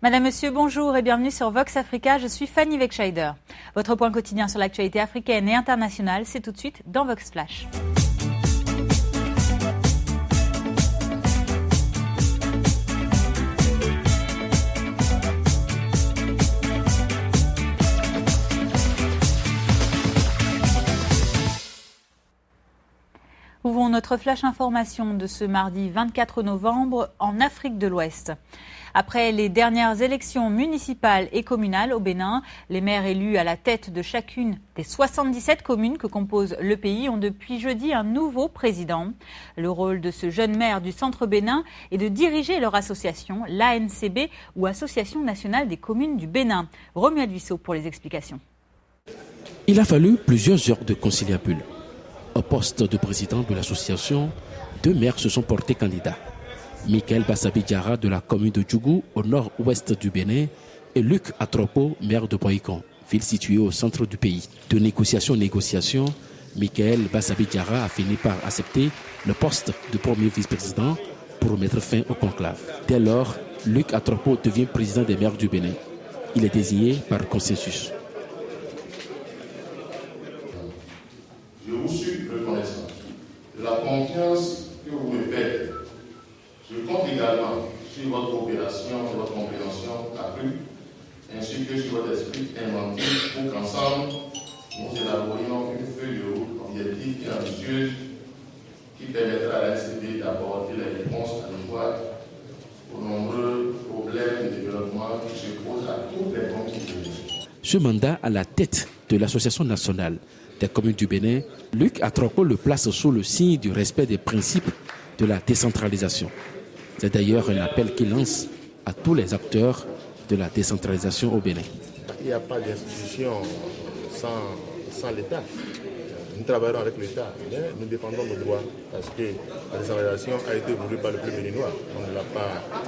Madame, Monsieur, bonjour et bienvenue sur Vox Africa, je suis Fanny Wegscheider. Votre point quotidien sur l'actualité africaine et internationale, c'est tout de suite dans Vox Flash. Ouvrons notre flash information de ce mardi 24 novembre en Afrique de l'Ouest. Après les dernières élections municipales et communales au Bénin, les maires élus à la tête de chacune des 77 communes que compose le pays ont depuis jeudi un nouveau président. Le rôle de ce jeune maire du centre Bénin est de diriger leur association, l'ANCB ou Association nationale des communes du Bénin. Romuald Vissot pour les explications. Il a fallu plusieurs heures de conciliabule. Au poste de président de l'association, 2 maires se sont portés candidats. Michael Bassabi Diarra de la commune de Djougou, au nord-ouest du Bénin, et Luc Atropo, maire de Boïkon, ville située au centre du pays. De négociation en négociation, Michael Bassabi Diarra a fini par accepter le poste de premier vice-président pour mettre fin au conclave. Dès lors, Luc Atropo devient président des maires du Bénin. Il est désigné par consensus. Je vous suis reconnaissant de la confiance que vous me faites. Je compte également sur votre coopération et votre compréhension accrue, ainsi que sur votre esprit inventif pour qu'ensemble, nous élaborions une feuille de route objective et ambitieuse qui permettra à l'ANCB d'apporter les réponses adéquates aux nombreux problèmes de développement qui se posent à toutes les communes. Ce mandat à la tête de l'Association nationale des communes du Bénin, Luc Atropo le place sous le signe du respect des principes de la décentralisation. C'est d'ailleurs un appel qu'il lance à tous les acteurs de la décentralisation au Bénin. Il n'y a pas d'institution sans l'État. Nous travaillons avec l'État, mais nous défendons nos droits parce que la décentralisation a été voulue par le peuple béninois.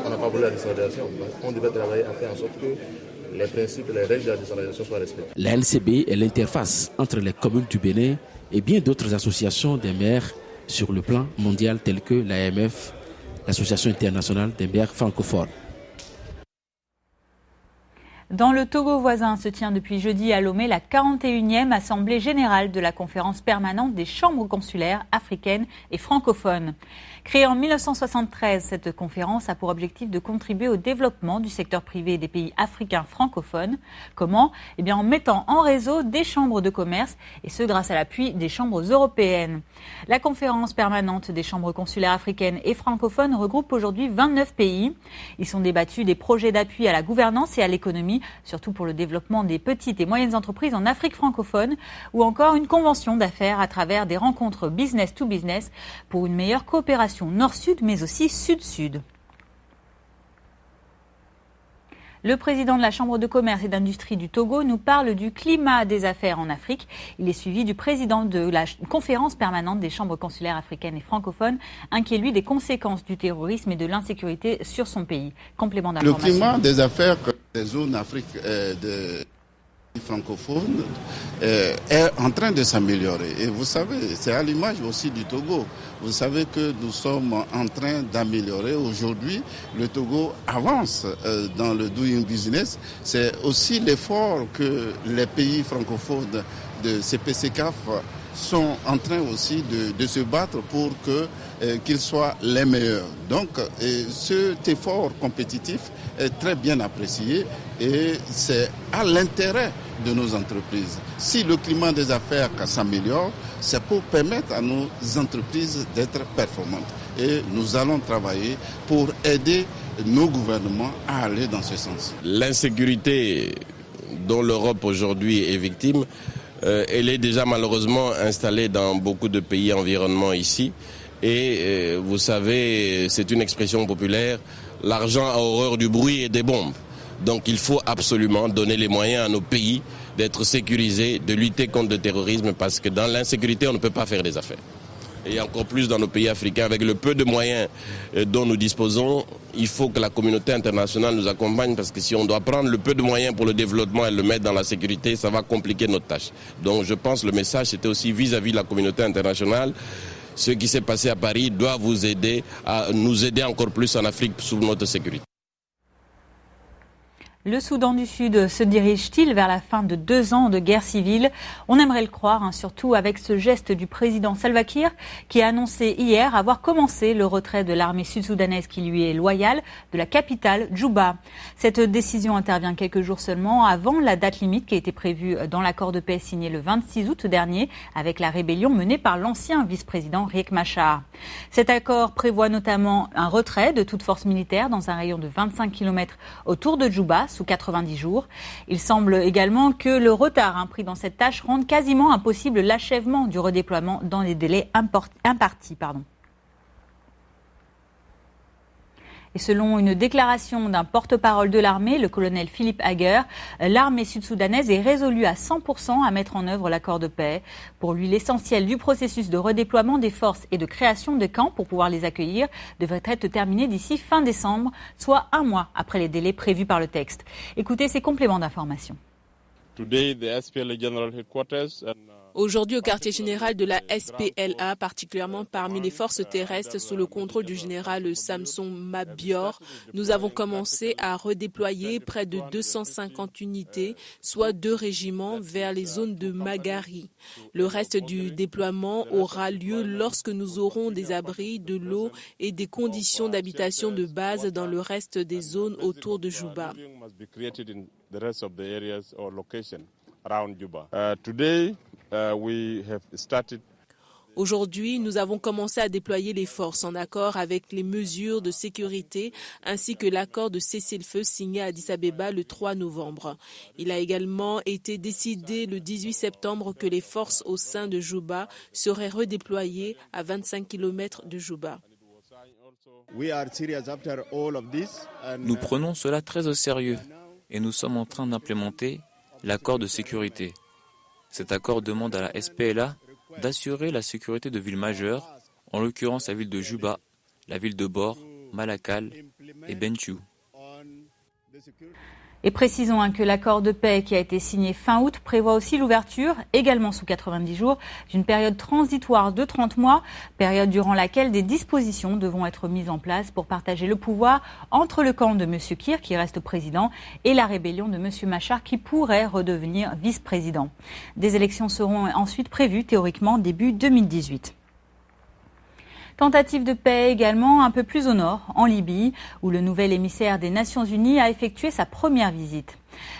On n'a pas voulu la décentralisation. On devait travailler à faire en sorte que les principes et les règles de la décentralisation soient respectés. La LCB est l'interface entre les communes du Bénin et bien d'autres associations des maires sur le plan mondial telles que l'AMF, l'Association internationale des maires francophones. Dans le Togo voisin se tient depuis jeudi à Lomé la 41e Assemblée générale de la conférence permanente des chambres consulaires africaines et francophones. Créée en 1973, cette conférence a pour objectif de contribuer au développement du secteur privé des pays africains francophones. Comment ? En mettant en réseau des chambres de commerce, et ce grâce à l'appui des chambres européennes. La conférence permanente des chambres consulaires africaines et francophones regroupe aujourd'hui 29 pays. Ils sont débattus des projets d'appui à la gouvernance et à l'économie, surtout pour le développement des petites et moyennes entreprises en Afrique francophone, ou encore une convention d'affaires à travers des rencontres business to business pour une meilleure coopération nord-sud mais aussi sud-sud. Le président de la Chambre de commerce et d'industrie du Togo nous parle du climat des affaires en Afrique. Il est suivi du président de la conférence permanente des chambres consulaires africaines et francophones, inquiet lui des conséquences du terrorisme et de l'insécurité sur son pays. Complément d'information. Le climat des affaires des zones Afrique francophone est en train de s'améliorer. Et vous savez, c'est à l'image aussi du Togo. Vous savez que nous sommes en train d'améliorer. Aujourd'hui, le Togo avance dans le doing business. C'est aussi l'effort que les pays francophones de CPCCAF sont en train aussi de se battre pour qu'ils soient les meilleurs. Donc, cet effort compétitif est très bien apprécié et c'est à l'intérêt de nos entreprises. Si le climat des affaires s'améliore, c'est pour permettre à nos entreprises d'être performantes. Et nous allons travailler pour aider nos gouvernements à aller dans ce sens. L'insécurité dont l'Europe aujourd'hui est victime, elle est déjà malheureusement installée dans beaucoup de pays environnants ici. Et vous savez, c'est une expression populaire, l'argent a horreur du bruit et des bombes. Donc il faut absolument donner les moyens à nos pays d'être sécurisés, de lutter contre le terrorisme, parce que dans l'insécurité, on ne peut pas faire des affaires. Et encore plus dans nos pays africains, avec le peu de moyens dont nous disposons, il faut que la communauté internationale nous accompagne, parce que si on doit prendre le peu de moyens pour le développement et le mettre dans la sécurité, ça va compliquer notre tâche. Donc je pense que le message c'était aussi vis-à-vis de la communauté internationale. Ce qui s'est passé à Paris doit vous aider à nous aider encore plus en Afrique sous notre sécurité. Le Soudan du Sud se dirige-t-il vers la fin de 2 ans de guerre civile? On aimerait le croire, surtout avec ce geste du président Salva Kiir qui a annoncé hier avoir commencé le retrait de l'armée sud-soudanaise qui lui est loyale de la capitale, Djouba. Cette décision intervient quelques jours seulement avant la date limite qui a été prévue dans l'accord de paix signé le 26 août dernier avec la rébellion menée par l'ancien vice-président Riek Machar. Cet accord prévoit notamment un retrait de toute force militaire dans un rayon de 25 km autour de Djouba sous 90 jours. Il semble également que le retard pris dans cette tâche rende quasiment impossible l'achèvement du redéploiement dans les délais impartis. Et selon une déclaration d'un porte-parole de l'armée, le colonel Philippe Hager, l'armée sud-soudanaise est résolue à 100% à mettre en œuvre l'accord de paix. Pour lui, l'essentiel du processus de redéploiement des forces et de création de camps pour pouvoir les accueillir devrait être terminé d'ici fin décembre, soit 1 mois après les délais prévus par le texte. Écoutez ces compléments d'information. Aujourd'hui, au quartier général de la SPLA, particulièrement parmi les forces terrestres sous le contrôle du général Samson Mabior, nous avons commencé à redéployer près de 250 unités, soit 2 régiments, vers les zones de Magari. Le reste du déploiement aura lieu lorsque nous aurons des abris, de l'eau et des conditions d'habitation de base dans le reste des zones autour de Djouba. Aujourd'hui, nous avons commencé à déployer les forces en accord avec les mesures de sécurité ainsi que l'accord de cessez-le-feu signé à Addis Abeba le 3 novembre. Il a également été décidé le 18 septembre que les forces au sein de Djouba seraient redéployées à 25 km de Djouba. Nous prenons cela très au sérieux et nous sommes en train d'implémenter l'accord de sécurité. Cet accord demande à la SPLA d'assurer la sécurité de villes majeures, en l'occurrence la ville de Djouba, la ville de Bor, Malakal et Bentiu. Et précisons que l'accord de paix qui a été signé fin août prévoit aussi l'ouverture, également sous 90 jours, d'une période transitoire de 30 mois, période durant laquelle des dispositions devront être mises en place pour partager le pouvoir entre le camp de M. Kiir, qui reste président, et la rébellion de M. Machar, qui pourrait redevenir vice-président. Des élections seront ensuite prévues, théoriquement, début 2018. Tentative de paix également un peu plus au nord, en Libye, où le nouvel émissaire des Nations Unies a effectué sa première visite.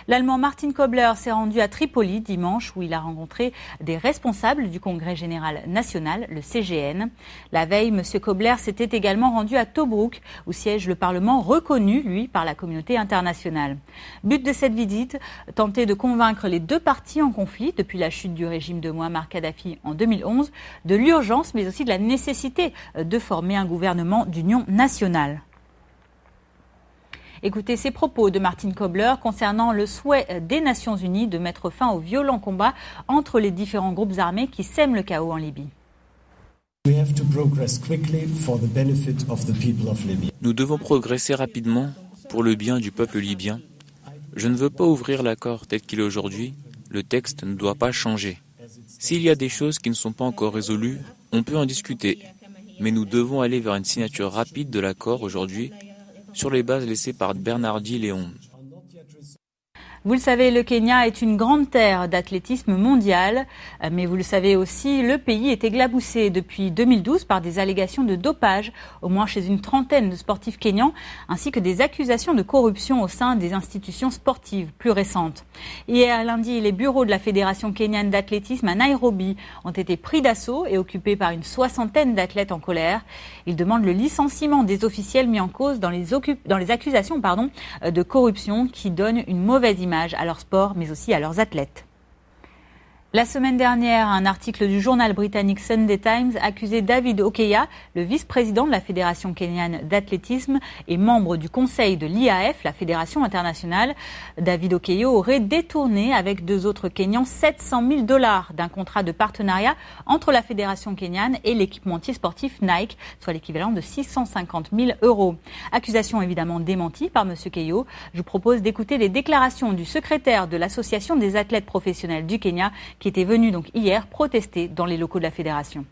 L'Allemand Martin Kobler s'est rendu à Tripoli dimanche où il a rencontré des responsables du Congrès général national, le CGN. La veille, M. Kobler s'était également rendu à Tobrouk où siège le Parlement reconnu, lui, par la communauté internationale. But de cette visite, tenter de convaincre les 2 parties en conflit depuis la chute du régime de Mouammar Kadhafi en 2011, de l'urgence mais aussi de la nécessité de former un gouvernement d'union nationale. Écoutez ces propos de Martin Kobler concernant le souhait des Nations Unies de mettre fin aux violents combats entre les différents groupes armés qui sèment le chaos en Libye. Nous devons progresser rapidement pour le bien du peuple libyen. Je ne veux pas ouvrir l'accord tel qu'il est aujourd'hui. Le texte ne doit pas changer. S'il y a des choses qui ne sont pas encore résolues, on peut en discuter. Mais nous devons aller vers une signature rapide de l'accord aujourd'hui, sur les bases laissées par Bernardi Léon. Vous le savez, le Kenya est une grande terre d'athlétisme mondial, mais vous le savez aussi, le pays est éclaboussé depuis 2012 par des allégations de dopage, au moins chez une trentaine de sportifs kenyans, ainsi que des accusations de corruption au sein des institutions sportives plus récentes. Hier lundi, les bureaux de la Fédération kenyane d'athlétisme à Nairobi ont été pris d'assaut et occupés par une 60aine d'athlètes en colère. Ils demandent le licenciement des officiels mis en cause dans les accusations de corruption qui donnent une mauvaise image à leur sport, mais aussi à leurs athlètes. La semaine dernière, un article du journal britannique Sunday Times accusait David Okeya, le vice-président de la Fédération kenyane d'athlétisme et membre du conseil de l'IAF, la Fédération internationale. David Okeya aurait détourné avec 2 autres Kenyans 700 000 $ d'un contrat de partenariat entre la Fédération kenyane et l'équipementier sportif Nike, soit l'équivalent de 650 000 €. Accusation évidemment démentie par M. Keyo. Je vous propose d'écouter les déclarations du secrétaire de l'Association des athlètes professionnels du Kenya, qui était venu donc hier protester dans les locaux de la fédération.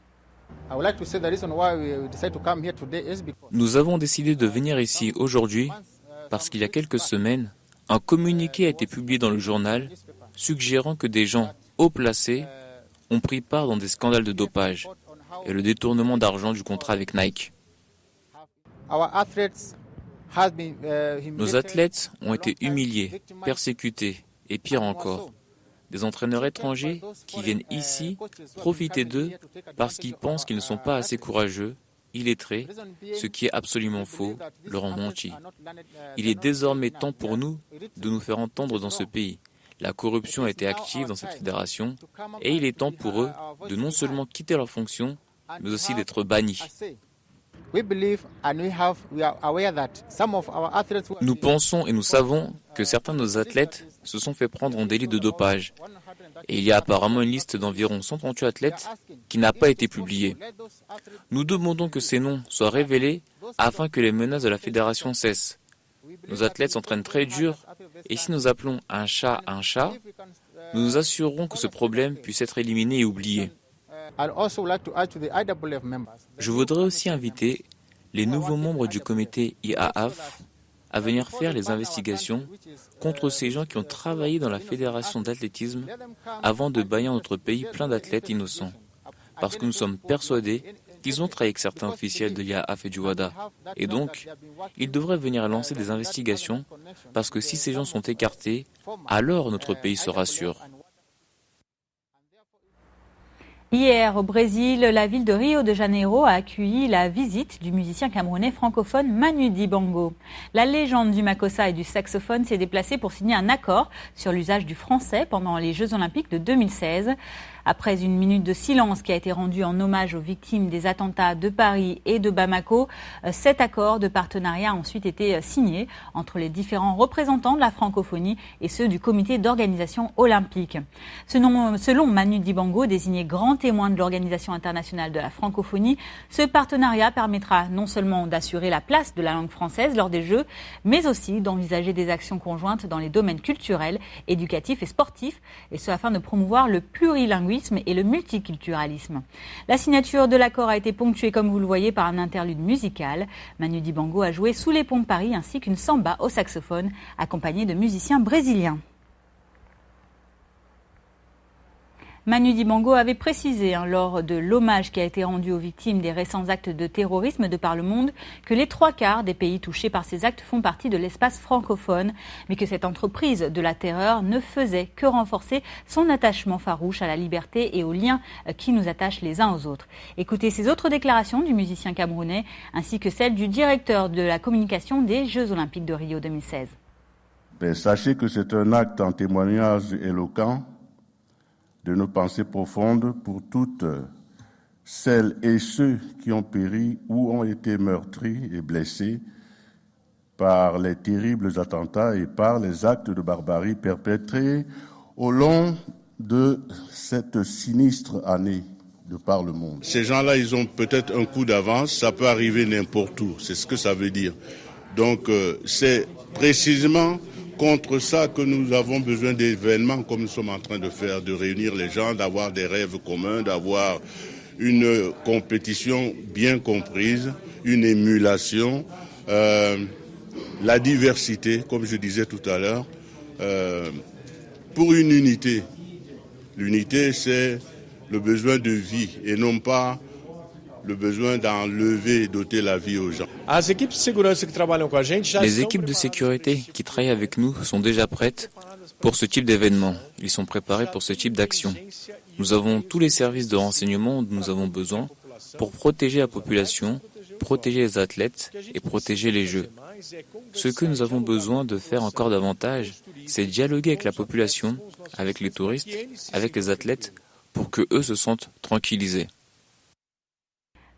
Nous avons décidé de venir ici aujourd'hui parce qu'il y a quelques semaines, Un communiqué a été publié dans le journal suggérant que des gens haut placés ont pris part dans des scandales de dopage et le détournement d'argent du contrat avec Nike. Nos athlètes ont été humiliés, persécutés et pire encore. Des entraîneurs étrangers qui viennent ici profiter d'eux parce qu'ils pensent qu'ils ne sont pas assez courageux, illettrés, ce qui est absolument faux, leur ont menti. Il est désormais temps pour nous de nous faire entendre dans ce pays. La corruption a été active dans cette fédération et il est temps pour eux de non seulement quitter leurs fonctions, mais aussi d'être bannis. Nous pensons et nous savons que certains de nos athlètes se sont fait prendre en délit de dopage. Et il y a apparemment une liste d'environ 138 athlètes qui n'a pas été publiée. Nous demandons que ces noms soient révélés afin que les menaces de la fédération cessent. Nos athlètes s'entraînent très dur et si nous appelons un chat, nous nous assurerons que ce problème puisse être éliminé et oublié. Je voudrais aussi inviter les nouveaux membres du comité IAAF à venir faire les investigations contre ces gens qui ont travaillé dans la fédération d'athlétisme avant de bannir notre pays plein d'athlètes innocents. Parce que nous sommes persuadés qu'ils ont travaillé avec certains officiels de l'IAAF et du WADA. Et donc, ils devraient venir lancer des investigations parce que si ces gens sont écartés, alors notre pays sera sûr. Hier, au Brésil, la ville de Rio de Janeiro a accueilli la visite du musicien camerounais francophone Manu Dibango. La légende du makossa et du saxophone s'est déplacée pour signer un accord sur l'usage du français pendant les Jeux Olympiques de 2016. Après une minute de silence qui a été rendue en hommage aux victimes des attentats de Paris et de Bamako, cet accord de partenariat a ensuite été signé entre les différents représentants de la francophonie et ceux du comité d'organisation olympique. Selon Manu Dibango, désigné grand témoin de l'Organisation internationale de la francophonie, ce partenariat permettra non seulement d'assurer la place de la langue française lors des Jeux, mais aussi d'envisager des actions conjointes dans les domaines culturels, éducatifs et sportifs, et ce afin de promouvoir le plurilinguisme et le multiculturalisme. La signature de l'accord a été ponctuée, comme vous le voyez, par un interlude musical. Manu Dibango a joué Sous les ponts de Paris ainsi qu'une samba au saxophone, accompagnée de musiciens brésiliens. Manu Dibango avait précisé lors de l'hommage qui a été rendu aux victimes des récents actes de terrorisme de par le monde que les 3/4 des pays touchés par ces actes font partie de l'espace francophone, mais que cette entreprise de la terreur ne faisait que renforcer son attachement farouche à la liberté et aux liens qui nous attachent les uns aux autres. Écoutez ces autres déclarations du musicien camerounais ainsi que celles du directeur de la communication des Jeux Olympiques de Rio 2016. Sachez que c'est un acte en témoignage éloquent de nos pensées profondes pour toutes celles et ceux qui ont péri ou ont été meurtris et blessés par les terribles attentats et par les actes de barbarie perpétrés au long de cette sinistre année de par le monde. Ces gens-là, ils ont peut-être un coup d'avance, ça peut arriver n'importe où, c'est ce que ça veut dire. Donc c'est précisément contre ça que nous avons besoin d'événements comme nous sommes en train de faire, de réunir les gens, d'avoir des rêves communs, d'avoir une compétition bien comprise, une émulation, la diversité, comme je disais tout à l'heure, pour une unité. L'unité, c'est le besoin de vie et non pas le besoin d'enlever et d'ôter la vie aux gens. Les équipes de sécurité qui travaillent avec nous sont déjà prêtes pour ce type d'événement. Ils sont préparés pour ce type d'action. Nous avons tous les services de renseignement dont nous avons besoin pour protéger la population, protéger les athlètes et protéger les Jeux. Ce que nous avons besoin de faire encore davantage, c'est dialoguer avec la population, avec les touristes, avec les athlètes, pour que eux se sentent tranquillisés.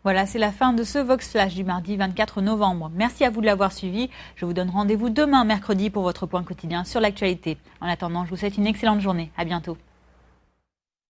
Voilà, c'est la fin de ce Vox Flash du mardi 24 novembre. Merci à vous de l'avoir suivi. Je vous donne rendez-vous demain, mercredi, pour votre point quotidien sur l'actualité. En attendant, je vous souhaite une excellente journée. À bientôt.